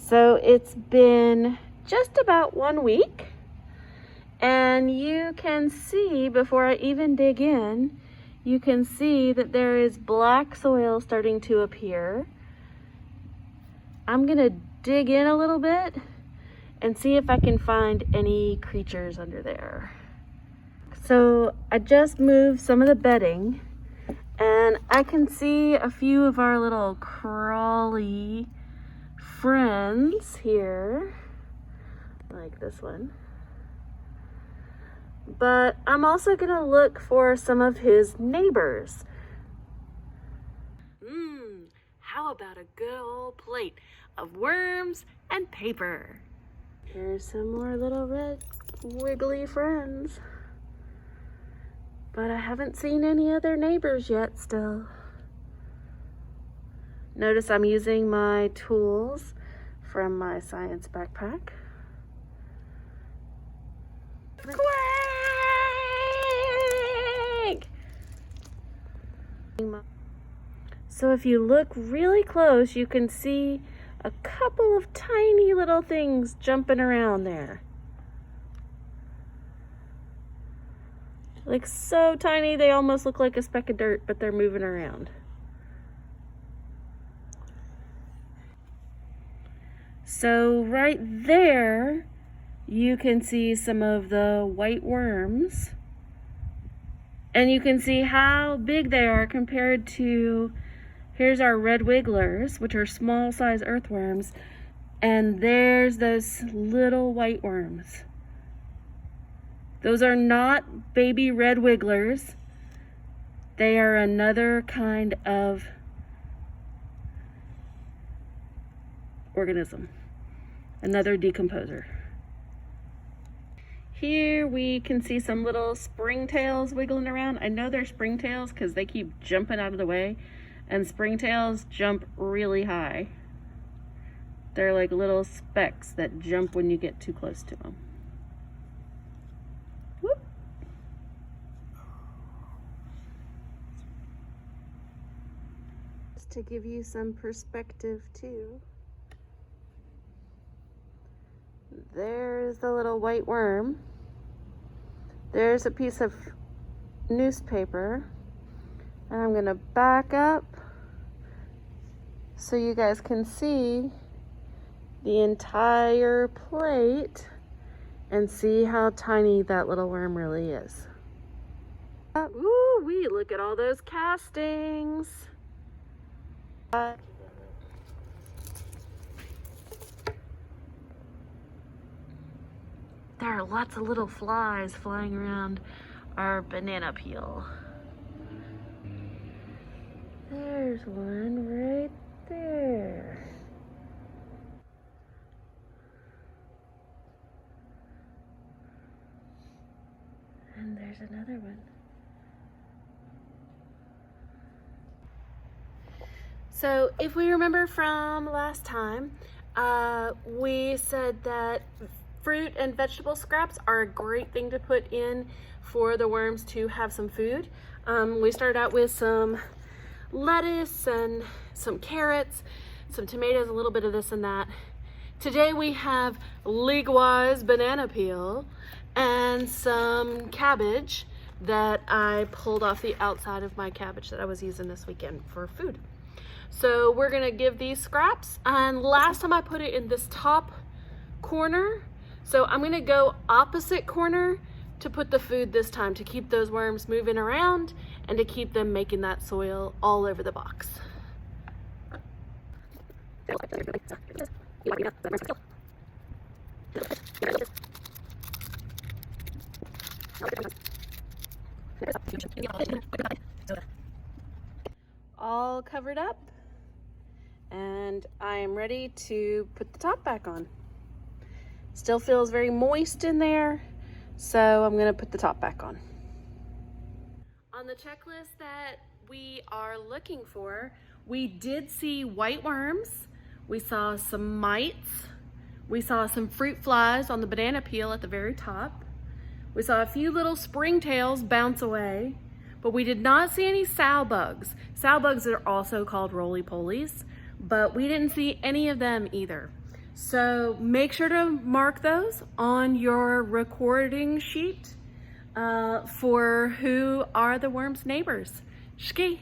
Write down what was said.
So it's been just about 1 week, and you can see, before I even dig in, you can see that there is black soil starting to appear. I'm gonna dig in a little bit and see if I can find any creatures under there. So I just moved some of the bedding, and I can see a few of our little crawly friends here, like this one. But I'm also gonna look for some of his neighbors. How about a good old plate of worms and paper? Here's some more little red wiggly friends. But I haven't seen any other neighbors yet still. Notice I'm using my tools from my science backpack. Quack! So if you look really close, you can see a couple of tiny little things jumping around there. Like so tiny, they almost look like a speck of dirt, but they're moving around. So right there, you can see some of the white worms. And you can see how big they are compared to, here's our red wigglers, which are small size earthworms. And there's those little white worms. Those are not baby red wigglers. They are another kind of organism, another decomposer. Here we can see some little springtails wiggling around. I know they're springtails because they keep jumping out of the way, and springtails jump really high. They're like little specks that jump when you get too close to them. Whoop. Just to give you some perspective too. There's the little white worm. There's a piece of newspaper. And I'm gonna back up so you guys can see the entire plate and see how tiny that little worm really is. Ooh wee, look at all those castings. There are lots of little flies flying around our banana peel. There's one right there. And there's another one. So if we remember from last time, we said that fruit and vegetable scraps are a great thing to put in for the worms to have some food. We started out with some lettuce and some carrots, some tomatoes, a little bit of this and that. Today we have league-wise banana peel and some cabbage that I pulled off the outside of my cabbage that I was using this weekend for food. So we're gonna give these scraps, and last time I put it in this top corner, so I'm gonna go opposite corner to put the food this time to keep those worms moving around and to keep them making that soil all over the box. All covered up, and I am ready to put the top back on. Still feels very moist in there, so I'm gonna put the top back on. On the checklist that we are looking for, we did see white worms, we saw some mites, we saw some fruit flies on the banana peel at the very top, we saw a few little springtails bounce away, but we did not see any sow bugs. Sow bugs are also called roly-polies, but we didn't see any of them either. So make sure to mark those on your recording sheet for who are the worm's neighbors. Ski.